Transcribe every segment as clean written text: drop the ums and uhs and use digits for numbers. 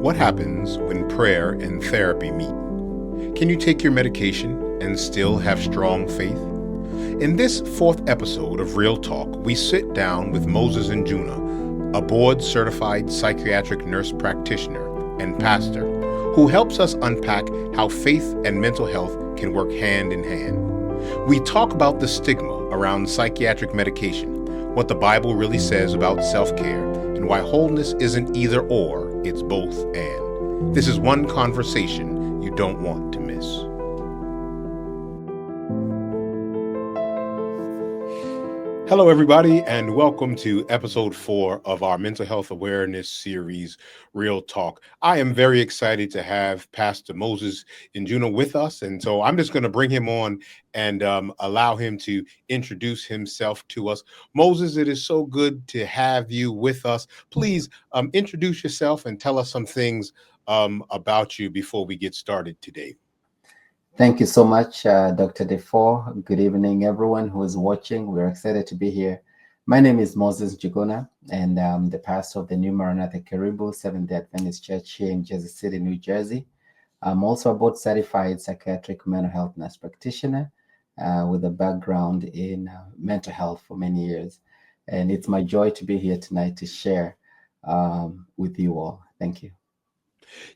What happens when prayer and therapy meet? Can you take your medication and still have strong faith? In this fourth episode of Real Talk, we sit down with Moses Njuna, a board-certified psychiatric nurse practitioner and pastor, who helps us unpack how faith and mental health can work hand in hand. We talk about the stigma around psychiatric medication, what the Bible really says about self-care, and why wholeness isn't either or, it's both and. This is one conversation you don't want to miss. Hello, everybody, and welcome to episode 4 of our mental health awareness series, Real Talk. I am very excited to have Pastor Moses Njuna with us, and so I'm just going to bring him on and allow him to introduce himself to us. Moses, it is so good to have you with us. Please introduce yourself and tell us some things about you before we get started today. Thank you so much, Dr. DeFore. Good evening, everyone who is watching. We're excited to be here. My name is Moses Njuguna, and I'm the pastor of the New Maranatha Caribou Seventh-day Adventist Church here in Jersey City, New Jersey. I'm also a board-certified psychiatric mental health nurse practitioner with a background in mental health for many years. And it's my joy to be here tonight to share with you all. Thank you.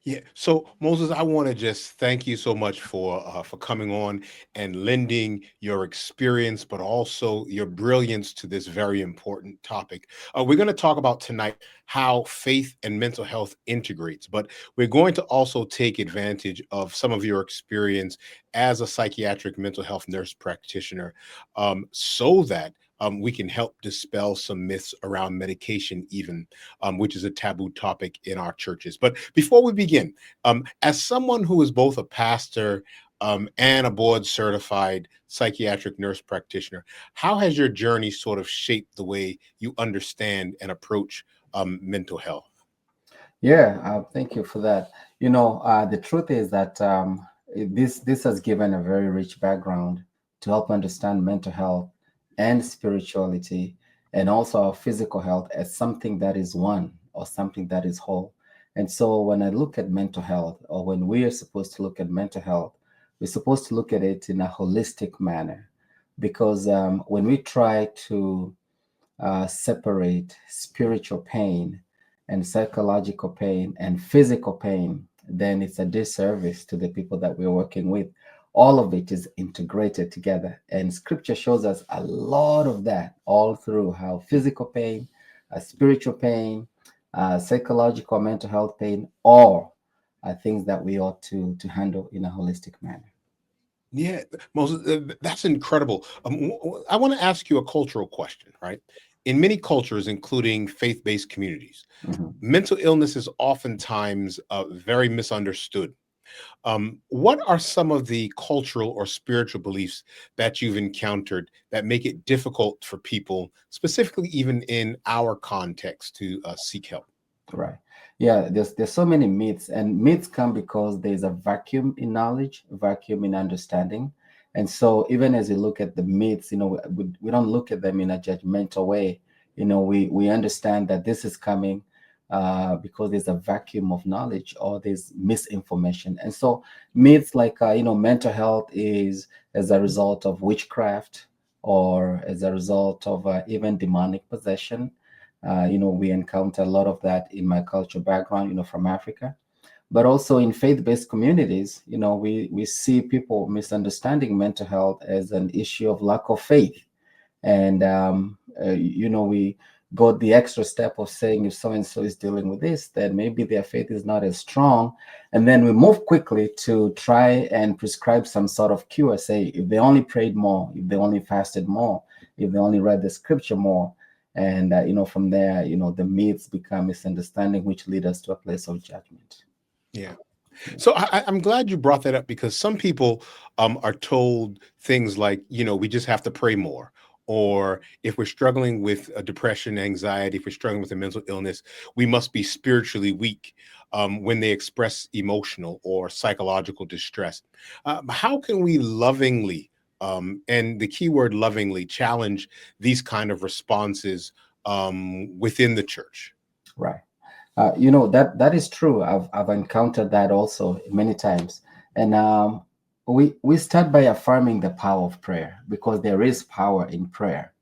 Yeah. So Moses, I want to just thank you so much for coming on and lending your experience, but also your brilliance to this very important topic. We're going to talk about tonight how faith and mental health integrates, but we're going to also take advantage of some of your experience as a psychiatric mental health nurse practitioner, so that we can help dispel some myths around medication, even, which is a taboo topic in our churches. But before we begin, as someone who is both a pastor and a board certified psychiatric nurse practitioner, how has your journey sort of shaped the way you understand and approach mental health? Yeah, thank you for that. The truth is that this has given a very rich background to help understand mental health and spirituality, and also our physical health as something that is one or something that is whole. And so when I look at mental health, or when we are supposed to look at mental health, we're supposed to look at it in a holistic manner, because when we try to separate spiritual pain and psychological pain and physical pain, then it's a disservice to the people that we're working with. All of it is integrated together. And scripture shows us a lot of that all through how physical pain, spiritual pain, psychological, mental health pain, all are things that we ought to handle in a holistic manner. Yeah, Moses, that's incredible. I want to ask you a cultural question, right? In many cultures, including faith-based communities, Mhm. mental illness is oftentimes very misunderstood. What are some of the cultural or spiritual beliefs that you've encountered that make it difficult for people, specifically even in our context, to seek help? Right. Yeah, there's so many myths, and myths come because there's a vacuum in knowledge, a vacuum in understanding. And so even as we look at the myths, we don't look at them in a judgmental way. We understand that this is coming because there's a vacuum of knowledge, or there's misinformation. And so myths like mental health is as a result of witchcraft, or as a result of even demonic possession. We encounter a lot of that in my cultural background, from Africa. But also in faith-based communities, we see people misunderstanding mental health as an issue of lack of faith. And, we go the extra step of saying if so-and-so is dealing with this, then maybe their faith is not as strong. And then we move quickly to try and prescribe some sort of cure. Say, if they only prayed more, if they only fasted more, if they only read the scripture more. And, from there, the myths become misunderstanding, which lead us to a place of judgment. Yeah. So I'm glad you brought that up, because some people are told things like, we just have to pray more. Or if we're struggling with a depression, anxiety, if we're struggling with a mental illness, we must be spiritually weak when they express emotional or psychological distress. How can we lovingly, and the key word lovingly, challenge these kind of responses within the church? Right. That is true. I've encountered that also many times, and we start by affirming the power of prayer because there is power in prayer.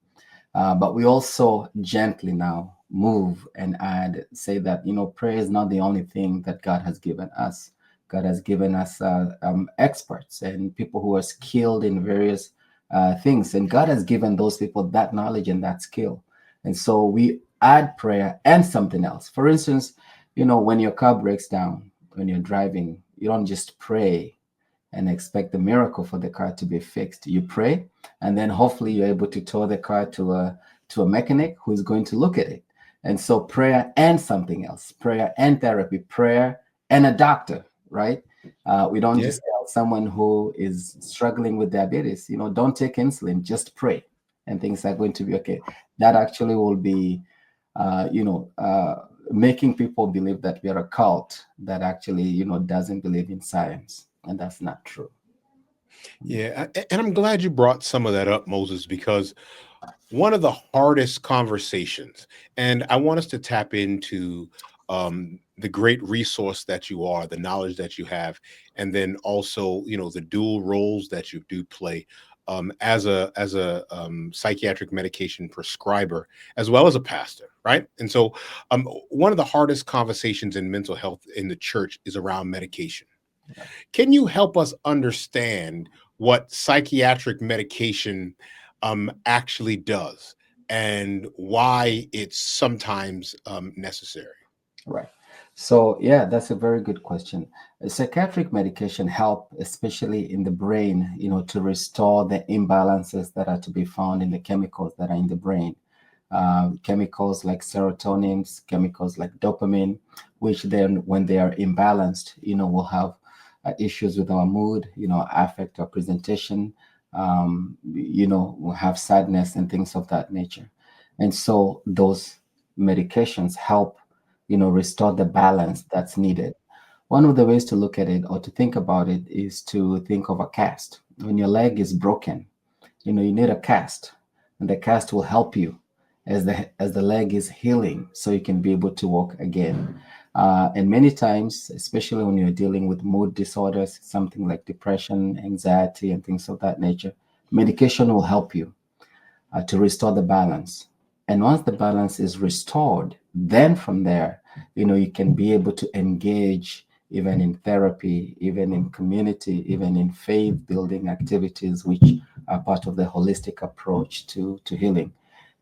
But we also gently now move and add, say that, prayer is not the only thing that God has given us. God has given us experts and people who are skilled in various things. And God has given those people that knowledge and that skill. And so we add prayer and something else. For instance, when your car breaks down, when you're driving, you don't just pray and expect the miracle for the car to be fixed. You pray, and then hopefully you're able to tow the car to a mechanic who is going to look at it. And so prayer and something else, prayer and therapy, prayer and a doctor, right? We don't Yeah. just tell someone who is struggling with diabetes, don't take insulin, just pray, and things are going to be okay. That actually will be, making people believe that we are a cult that actually, doesn't believe in science, and that's not true. Yeah, and I'm glad you brought some of that up, Moses, because one of the hardest conversations, and I want us to tap into the great resource that you are, the knowledge that you have, and then also, the dual roles that you do play as a psychiatric medication prescriber as well as a pastor, right? And so, one of the hardest conversations in mental health in the church is around medication. Can you help us understand what psychiatric medication actually does and why it's sometimes necessary? Right. So, yeah, that's a very good question. Psychiatric medication help, especially in the brain, to restore the imbalances that are to be found in the chemicals that are in the brain. Chemicals like serotonin, chemicals like dopamine, which then, when they are imbalanced, will have issues with our mood, affect our presentation, we'll have sadness and things of that nature. And so those medications help restore the balance that's needed. One of the ways to look at it or to think about it is to think of a cast. When your leg is broken, you need a cast, and the cast will help you as the leg is healing, so you can be able to walk again. And many times, especially when you're dealing with mood disorders, something like depression, anxiety, and things of that nature, medication will help you to restore the balance. And once the balance is restored, then from there, you can be able to engage even in therapy, even in community, even in faith building activities, which are part of the holistic approach to healing.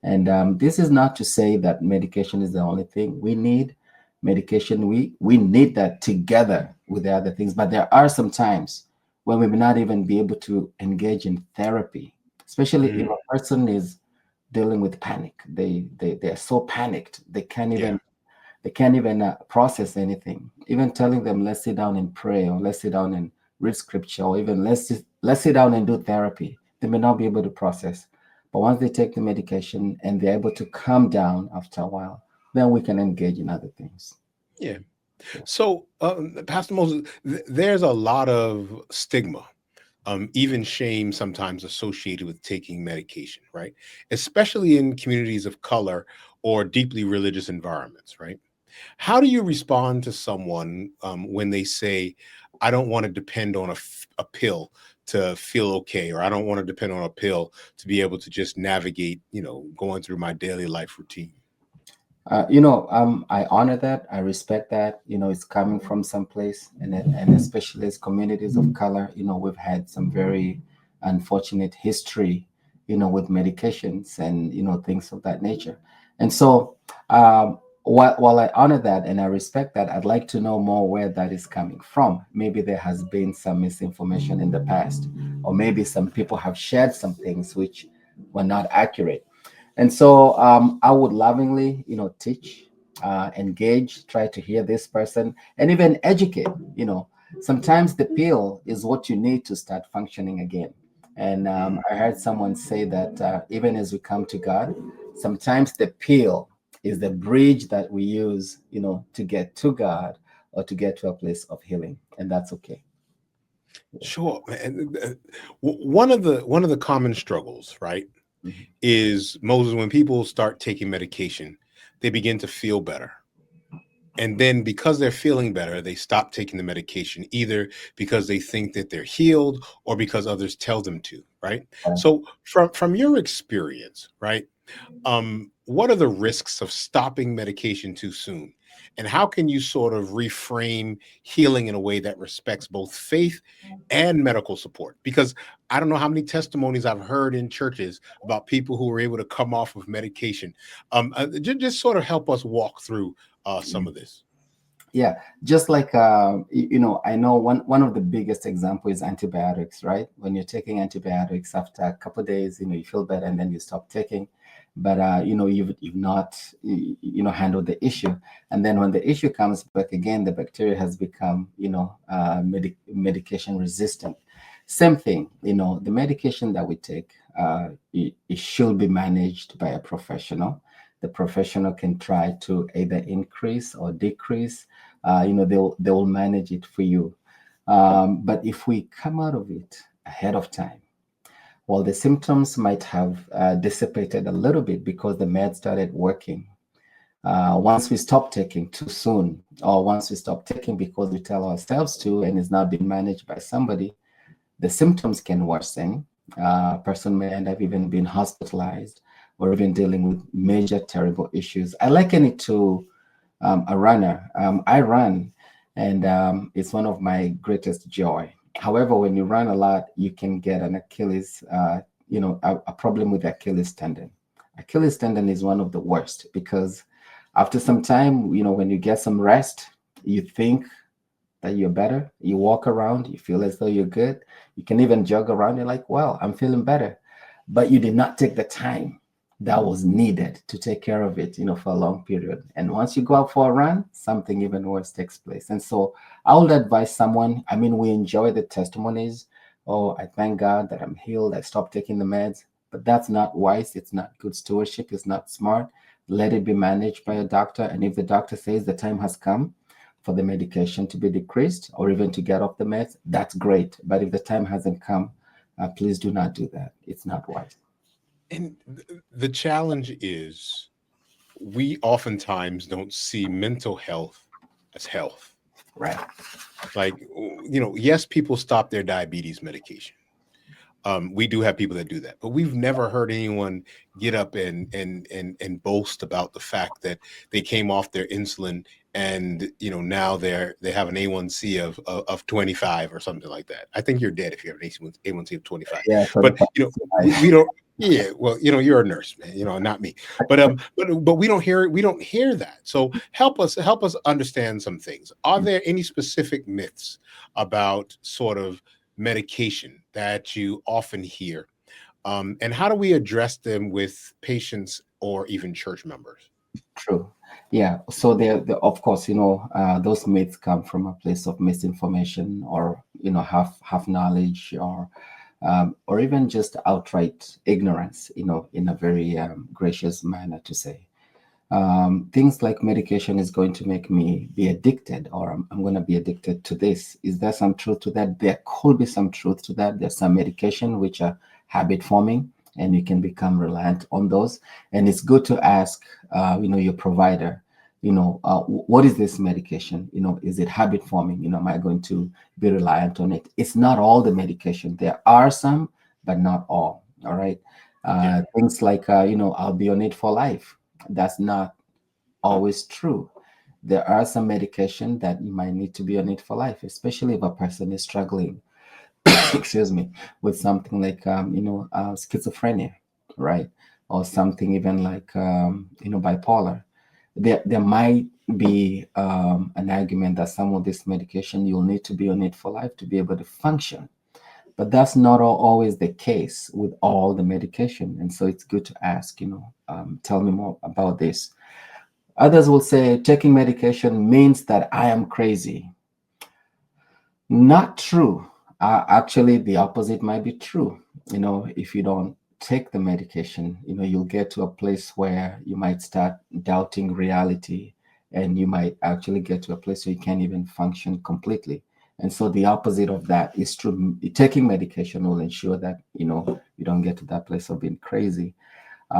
And this is not to say that medication is the only thing we need. Medication, we need that together with the other things. But there are some times when we may not even be able to engage in therapy, especially if Mm, a person is dealing with panic. They're so panicked yeah. they can't even process anything. Even telling them let's sit down and pray, or let's sit down and read scripture, or even let's sit down and do therapy, they may not be able to process. But once they take the medication and they're able to calm down after a while, then we can engage in other things. Yeah. So, Pastor Moses, there's a lot of stigma, even shame sometimes associated with taking medication, right? Especially in communities of color or deeply religious environments, right? How do you respond to someone when they say, I don't want to depend on a pill to feel okay, or I don't want to depend on a pill to be able to just navigate, going through my daily life routine? I honor that. I respect that. It's coming from some place, and especially as communities of color, we've had some very unfortunate history, with medications and things of that nature. And so, while I honor that and I respect that, I'd like to know more where that is coming from. Maybe there has been some misinformation in the past, or maybe some people have shared some things which were not accurate. And so I would lovingly, teach, engage, try to hear this person, and even educate. Sometimes the pill is what you need to start functioning again. And Mm. I heard someone say that even as we come to God, sometimes the pill is the bridge that we use, to get to God or to get to a place of healing, and that's okay. Sure, man. One of the common struggles, right, Mhm. is Moses when people start taking medication, they begin to feel better. And then because they're feeling better, they stop taking the medication, either because they think that they're healed or because others tell them to, right? Uh, So from your experience, right? What are the risks of stopping medication too soon? And how can you sort of reframe healing in a way that respects both faith and medical support? Because I don't know how many testimonies I've heard in churches about people who were able to come off of medication. Just sort of help us walk through some of this. yeah, just like I know one of the biggest example is antibiotics, right? When you're taking antibiotics after a couple of days, you feel better and then you stop taking, but you've not handled the issue, and then when the issue comes back again, the bacteria has become medication resistant. Same thing, the medication that we take, it should be managed by a professional. The professional can try to either increase or decrease. They will manage it for you. But if we come out of it ahead of time, well, the symptoms might have dissipated a little bit because the meds started working. Once we stop taking too soon, or once we stop taking because we tell ourselves to, and it's not being managed by somebody, the symptoms can worsen. A person may end up even being hospitalized or even dealing with major terrible issues. I liken it to a runner. I run, and it's one of my greatest joy. However, when you run a lot, you can get an Achilles, a problem with the Achilles tendon. Achilles tendon is one of the worst because after some time, when you get some rest, you think that you're better. You walk around, you feel as though you're good. You can even jog around. You're like, well, I'm feeling better. But you did not take the time that was needed to take care of it, for a long period. And once you go out for a run, something even worse takes place. And so I would advise someone, we enjoy the testimonies. Oh, I thank God that I'm healed. I stopped taking the meds. But that's not wise. It's not good stewardship. It's not smart. Let it be managed by a doctor. And if the doctor says the time has come for the medication to be decreased or even to get off the meds, that's great. But if the time hasn't come, please do not do that. It's not wise. And the challenge is we oftentimes don't see mental health as health. Right. Like, yes, people stop their diabetes medication. We do have people that do that, but we've never heard anyone get up and boast about the fact that they came off their insulin and now they have an A1C of 25 or something like that. I think you're dead if you have an A1C of 25. Yeah. But we don't. Yeah, well, you're a nurse, man. Not me. But we don't hear it. We don't hear that. So help us understand some things. Are there any specific myths about sort of medication that you often hear, and how do we address them with patients or even church members? True. Yeah. So of course, those myths come from a place of misinformation or half knowledge or even just outright ignorance. In a very gracious manner to say. Things like medication is going to make me be addicted, or I'm going to be addicted to this. Is there some truth to that? There could be some truth to that. There's some medication which are habit forming, and you can become reliant on those. And it's good to ask, your provider, what is this medication? Is it habit forming? Am I going to be reliant on it? It's not all the medication. There are some, but not all. All right. Yeah. Things like, I'll be on it for life. That's not always true. There are some medication that you might need to be on it for life, especially if a person is struggling, excuse me, with something like, schizophrenia, right? Or something even like, bipolar. There might be an argument that some of this medication you'll need to be on it for life to be able to function. But that's not always the case with all the medication. And so it's good to ask, tell me more about this. Others will say taking medication means that I am crazy. Not true. Actually, the opposite might be true. If you don't take the medication, you'll get to a place where you might start doubting reality, and you might actually get to a place where you can't even function completely. And so the opposite of that is true. Taking medication will ensure that you don't get to that place of being crazy.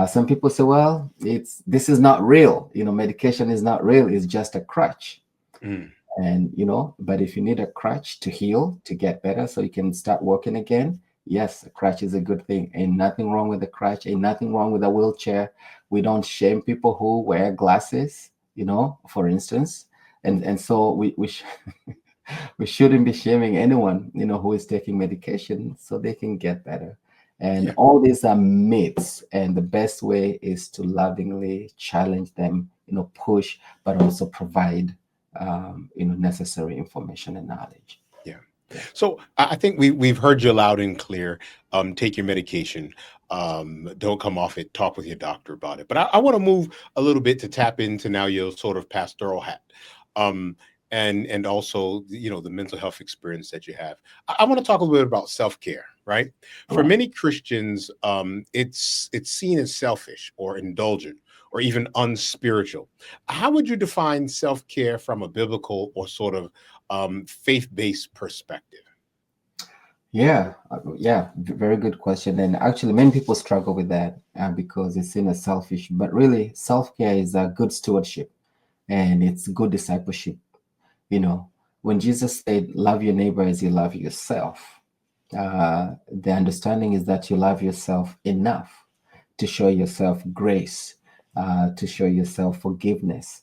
Some people say, well, this is not real. Medication is not real. It's just a crutch. Mm, And but if you need a crutch to heal, to get better, so you can start working again, yes, a crutch is a good thing. Ain't nothing wrong with a crutch. Ain't nothing wrong with a wheelchair. We don't shame people who wear glasses, for instance. And so we shouldn't be shaming anyone, who is taking medication so they can get better. And yeah. all these are myths. And the best way is to lovingly challenge them, push, but also provide, necessary information and knowledge. Yeah. Yeah. So I think we've heard you loud and clear. Take your medication. Don't come off it. Talk with your doctor about it. But I want to move a little bit to tap into now your sort of pastoral hat, um, and also the mental health experience that you have. I want to talk a little bit about self care. Right. For Right. many Christians, it's seen as selfish or indulgent or even unspiritual. How would you define self care from a biblical or sort of faith-based perspective? Yeah, very good question. And actually, many people struggle with that because it's seen as selfish. But really, self care is a good stewardship and it's good discipleship. You know, when Jesus said, "Love your neighbor as you love yourself," the understanding is that you love yourself enough to show yourself grace, to show yourself forgiveness,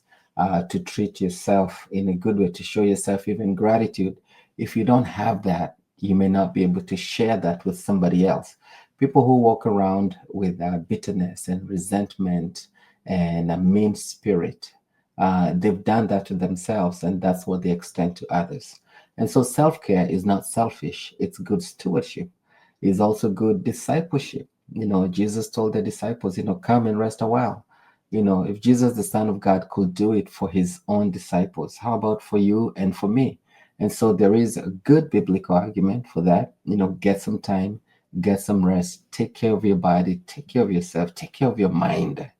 to treat yourself in a good way, to show yourself even gratitude. If you don't have that, you may not be able to share that with somebody else. People who walk around with bitterness and resentment and a mean spirit, they've done that to themselves, and that's what they extend to others. And so self care is not selfish, it's good stewardship. It's also good discipleship. Jesus told the disciples, come and rest a while. If Jesus, the Son of God, could do it for his own disciples, how about for you and for me? And so there is a good biblical argument for that. Get some time, get some rest, take care of your body, take care of yourself, take care of your mind.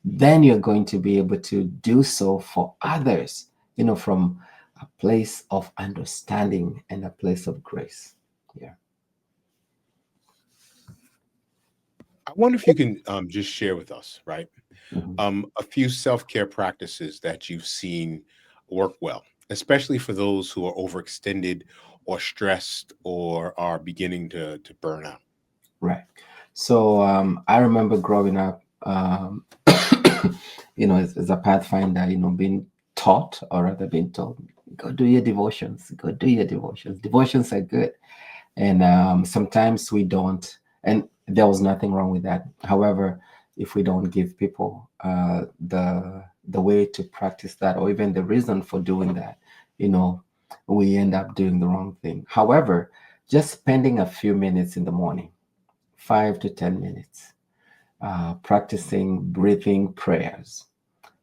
Then you're going to be able to do so for others, from a place of understanding and a place of grace. Yeah. I wonder if you can just share with us, right, Mhm. a few self-care practices that you've seen work well, especially for those who are overextended or stressed or are beginning to burn out. Right. So I remember growing up, as a pathfinder, being taught, or rather being told, go do your devotions, go do your devotions. Devotions are good. And sometimes we don't, and there was nothing wrong with that. However, if we don't give people the way to practice that, or even the reason for doing that, you know we end up doing the wrong thing. However, just spending a few minutes in the morning, 5 to 10 minutes, practicing breathing prayers,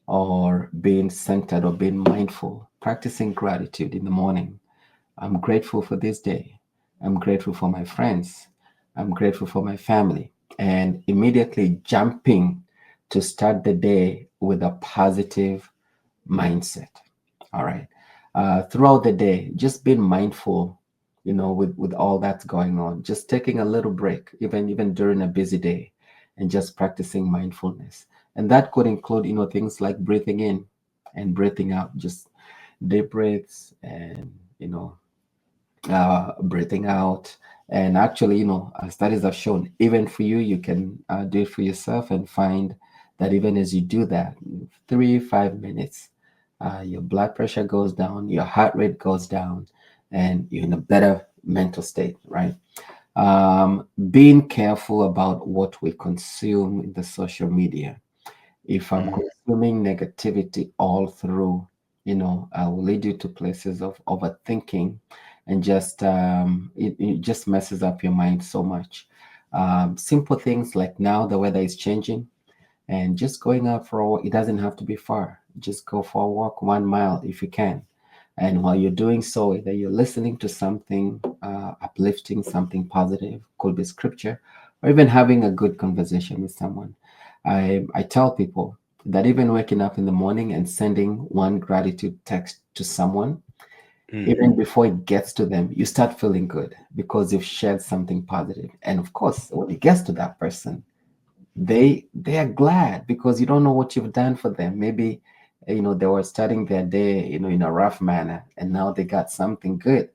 or being centered or being mindful, practicing gratitude in the morning. I'm grateful for this day. I'm grateful for my friends. I'm grateful for my family. And immediately jumping to start the day with a positive mindset. All right. Throughout the day, just being mindful, with all that's going on, just taking a little break, even during a busy day, and just practicing mindfulness. And that could include, things like breathing in and breathing out, just deep breaths, and breathing out. And actually, studies have shown, even for you, you can do it for yourself and find that even as you do that, 3 5 minutes, your blood pressure goes down, your heart rate goes down, and you're in a better mental state, right? Being careful about what we consume in the social media. If I'm Mm, consuming negativity all through, I will lead you to places of overthinking, and just it just messes up your mind so much. Simple things like, now the weather is changing, and just going out for a walk. It doesn't have to be far. Just go for a walk, 1 mile if you can. And while you're doing so, either you're listening to something uplifting, something positive, could be scripture, or even having a good conversation with someone. I tell people that even waking up in the morning and sending one gratitude text to someone, mm. even before it gets to them, you start feeling good because you've shared something positive. And of course, when it gets to that person, they are glad because you don't know what you've done for them. Maybe they were starting their day in a rough manner, and now they got something good,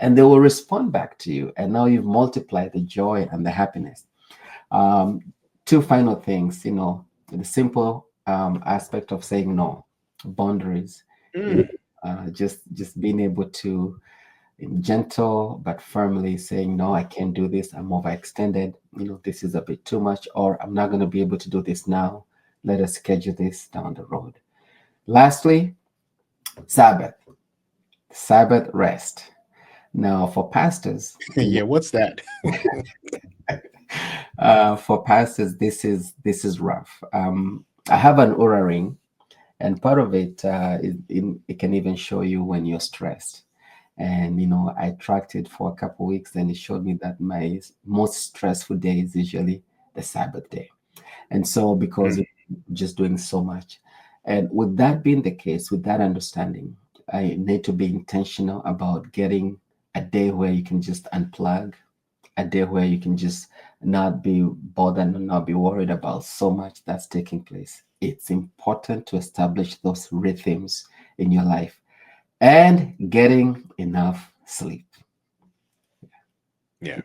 and they will respond back to you, and now you've multiplied the joy and the happiness. um, Two final things, the simple aspect of saying no, boundaries, you know, Mm. just being able to, in gentle but firmly saying, no, I can't do this. I'm overextended. This is a bit too much, or I'm not going to be able to do this now. Let us schedule this down the road. Lastly, Sabbath, Sabbath rest. Now, for pastors, Yeah, what's that? this is rough. I have an Oura ring, and part of it, it can even show you when you're stressed. And I tracked it for a couple weeks, and it showed me that my most stressful day is usually the Sabbath day. And so, because Mm. you're just doing so much, and with that being the case, with that understanding, I need to be intentional about getting a day where you can just unplug, a day where you can just not be bothered and not be worried about so much that's taking place. It's important to establish those rhythms in your life and getting enough sleep. Yeah.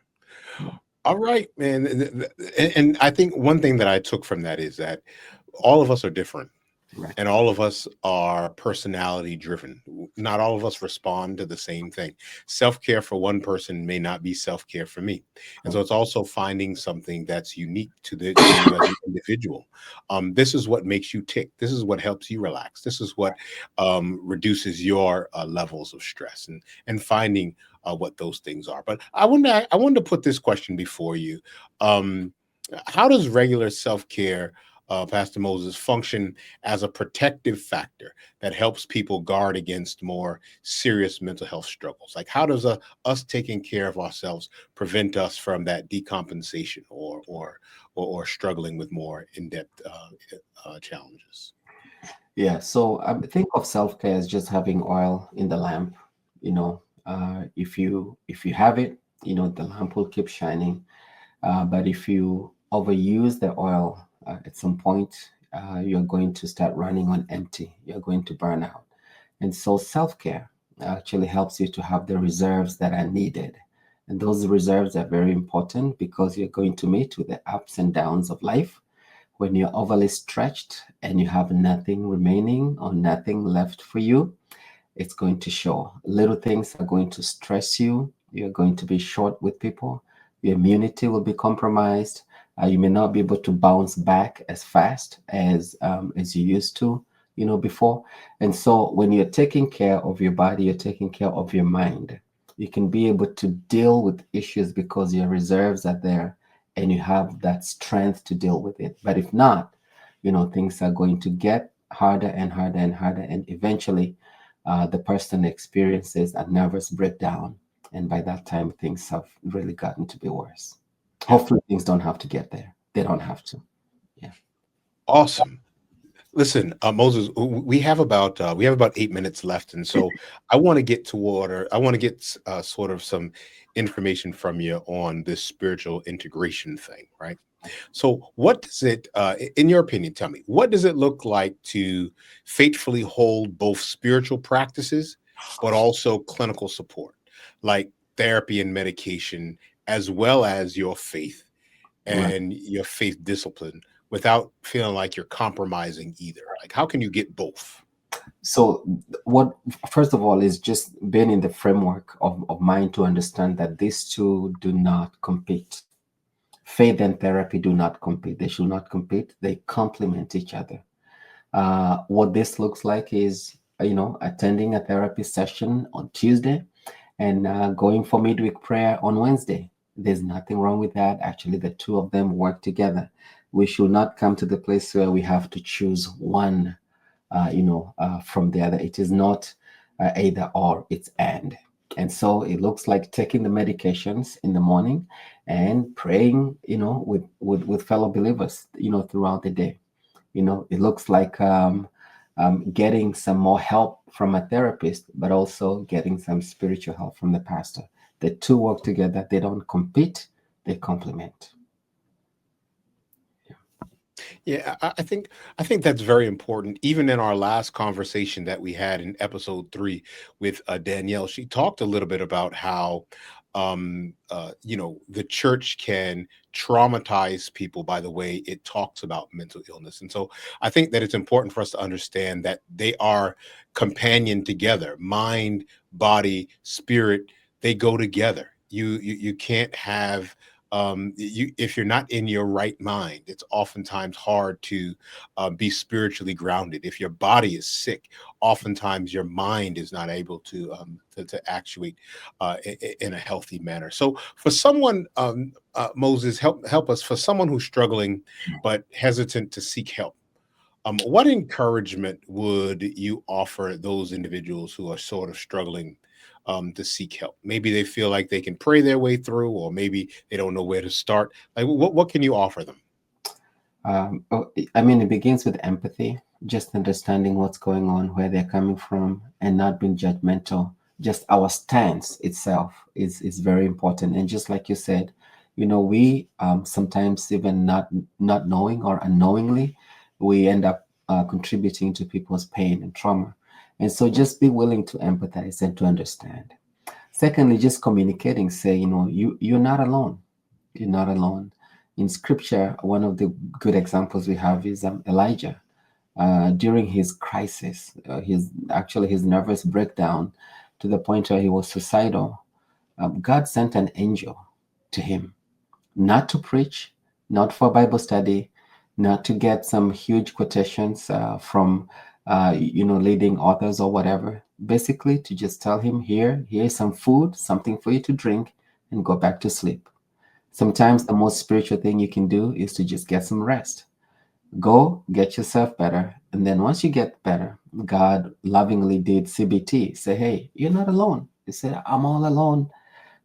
All right, man. And I think one thing that I took from that is that all of us are different. Right. And all of us are personality driven. Not all of us respond to the same thing. Self care for one person may not be self care for me, and so Right. it's also finding something that's unique to you as an individual. This is what makes you tick. This is what helps you relax. This is what reduces your levels of stress, and finding what those things are. But I wanted to put this question before you. Um, how does regular self care, Pastor Moses, function as a protective factor that helps people guard against more serious mental health struggles? Like, how does us taking care of ourselves prevent us from that decompensation or struggling with more in-depth challenges? Yeah. So think of self care as just having oil in the lamp. If you have it, the lamp will keep shining. But if you overuse the oil, at some point, you're going to start running on empty. You're going to burn out. And so self care actually helps you to have the reserves that are needed. And those reserves are very important because you're going to meet with the ups and downs of life. When you're overly stretched and you have nothing remaining or nothing left for you, it's going to show. Little things are going to stress you. You're going to be short with people. Your immunity will be compromised. You may not be able to bounce back as fast as you used to, before. And so, when you're taking care of your body, you're taking care of your mind. You can be able to deal with issues because your reserves are there, and you have that strength to deal with it. But if not, things are going to get harder and harder and harder, and eventually the person experiences a nervous breakdown. And by that time, things have really gotten to be worse. Yeah. Hopefully, things don't have to get there. They don't have to. Yeah. Awesome. Listen, Moses, we have about 8 minutes left, and so I want to get sort of some information from you on this spiritual integration thing, right? So, what does it, in your opinion, tell me, what does it look like to faithfully hold both spiritual practices, but also clinical support, like therapy and medication, as well as your faith Right. and your faith discipline without feeling like you're compromising either? Like, how can you get both? So, what first of all is just being in the framework of mind to understand that these two do not compete. Faith and therapy do not compete. They should not compete. They complement each other. What this looks like is, attending a therapy session on Tuesday and going for midweek prayer on Wednesday. There's nothing wrong with that. Actually, the two of them work together. We should not come to the place where we have to choose one, from the other. It is not either or, it's and. And so it looks like taking the medications in the morning and praying, with fellow believers, throughout the day. It looks like getting some more help from a therapist, but also getting some spiritual help from the pastor. The two work together. They don't compete, they complement. Yeah, I think that's very important. Even in our last conversation that we had in episode 3 with Danielle, she talked a little bit about how the church can traumatize people by the way it talks about mental illness. And so I think that it's important for us to understand that they are companion together. Mind, body, spirit, they go together. You can't have you if you're not in your right mind, it's oftentimes hard to be spiritually grounded. If your body is sick, oftentimes your mind is not able to actuate in a healthy manner. So for someone, Moses, help us, for someone who's struggling but hesitant to seek help. What encouragement would you offer those individuals who are sort of struggling to seek help? Maybe they feel like they can pray their way through, or maybe they don't know where to start. Like, what can you offer them? I mean, it begins with empathy, just understanding what's going on, where they're coming from, and not being judgmental. Just our stance itself is very important. And just like you said, we sometimes even not knowing or unknowingly, we end up contributing to people's pain and trauma. And so, just be willing to empathize and to understand. Secondly, just communicating, say, you're not alone. You're not alone. In scripture, one of the good examples we have is Elijah. During his crisis, his nervous breakdown to the point where he was suicidal, God sent an angel to him, not to preach, not for Bible study, not to get some huge quotations from leading authors or whatever. Basically, to just tell him, here's some food, something for you to drink, and go back to sleep. Sometimes the most spiritual thing you can do is to just get some rest. Go get yourself better. And then once you get better, God lovingly did CBT. Say, hey, you're not alone. He said, I'm all alone.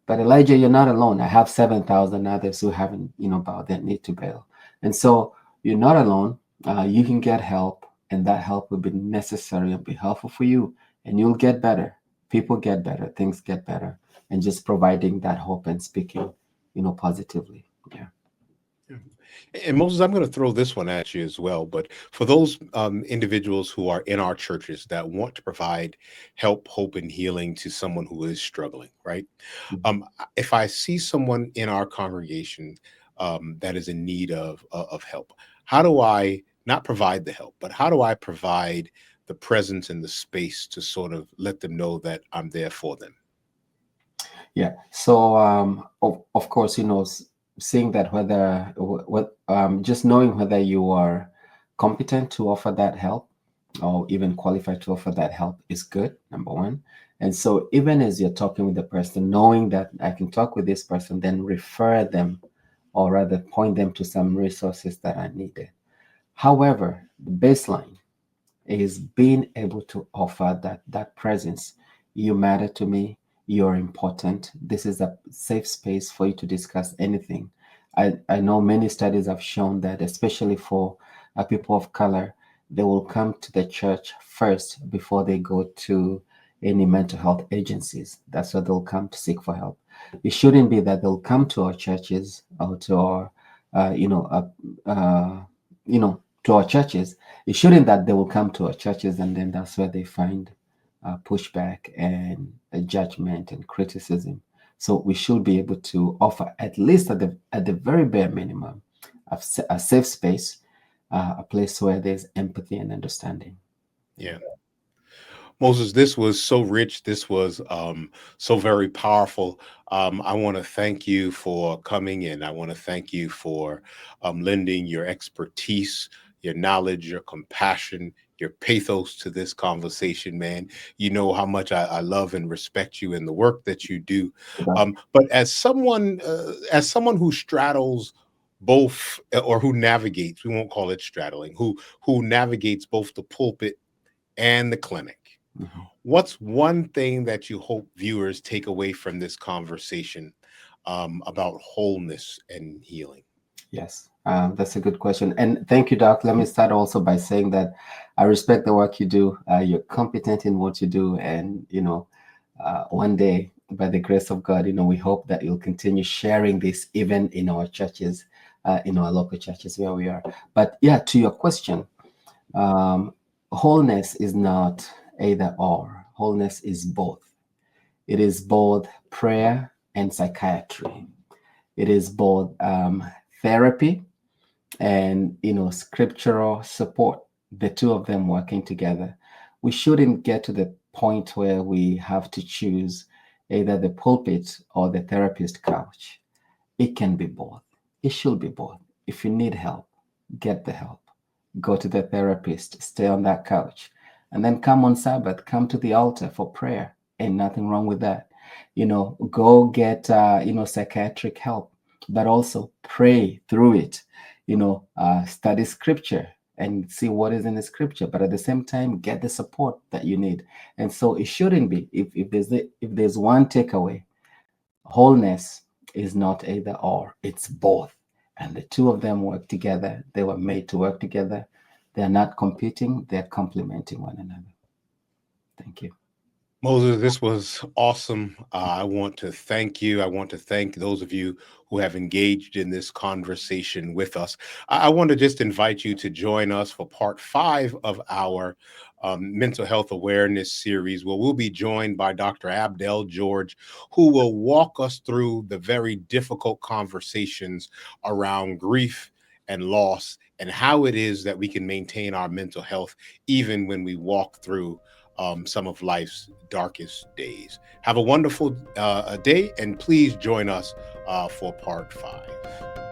But Elijah, you're not alone. I have 7,000 others who haven't, bowed their knee to Baal. And so you're not alone. You can get help, and that help will be necessary and be helpful for you. And you'll get better. People get better. Things get better. And just providing that hope and speaking, positively. Yeah. Yeah. And Moses, I'm going to throw this one at you as well. But for those individuals who are in our churches that want to provide help, hope, and healing to someone who is struggling, right? Mhm. If I see someone in our congregation that is in need of help, how do I not provide the help, but how do I provide the presence and the space to sort of let them know that I'm there for them? Yeah. So, of course, seeing that what just knowing whether you are competent to offer that help or even qualified to offer that help is good, number one. And so, even as you're talking with the person, knowing that I can talk with this person, then refer them or rather point them to some resources that are needed. However, the baseline is being able to offer that presence. You matter to me. You're important. This is a safe space for you to discuss anything. I know many studies have shown that, especially for people of color, they will come to the church first before they go to any mental health agencies. That's where they'll come to seek for help. It shouldn't be that they'll come to our churches or to our, uh, you know, uh, uh, to our churches. It shouldn't that they will come to our churches and then that's where they find pushback and judgment and criticism. So we should be able to offer, at least at the very bare minimum, a safe space, a place where there's empathy and understanding. Yeah. Yeah. Moses, this was so rich. This was so very powerful. I want to thank you for coming in. I want to thank you for lending your expertise, your knowledge, your compassion, your pathos to this conversation, man. You know how much I love and respect you and the work that you do. But as someone who straddles both, or who navigates, we won't call it straddling, who navigates both the pulpit and the clinic, Mhm. what's one thing that you hope viewers take away from this conversation about wholeness and healing? Yes, that's a good question. And thank you, Doc. Let me start also by saying that I respect the work you do. You're competent in what you do. And, one day, by the grace of God, we hope that you'll continue sharing this even in our churches our local churches where we are. But yeah, to your question, um, wholeness is not either or. Wholeness is both. It is both prayer and psychiatry. It is both therapy and scriptural support. The two of them working together. We shouldn't get to the point where we have to choose either the pulpit or the therapist couch. It can be both. It should be both. If you need help, get the help. Go to the therapist, stay on that couch, and then come on Sabbath, come to the altar for prayer. Ain't nothing wrong with that. Go get psychiatric help, but also pray through it. Study scripture and see what is in the scripture, but at the same time, get the support that you need. And so it shouldn't be. If there's one takeaway, wholeness is not either or, it's both. And the two of them work together. They were made to work together. They're not competing, they're complementing one another. Thank you. Moses, this was awesome. I want to thank you. I want to thank those of you who have engaged in this conversation with us. I want to just invite you to join us for part 5 of our mental health awareness series, where we'll be joined by Dr. Abdel George, who will walk us through the very difficult conversations around grief and loss and how it is that we can maintain our mental health even when we walk through some of life's darkest days. Have a wonderful day, and please join us for part 5.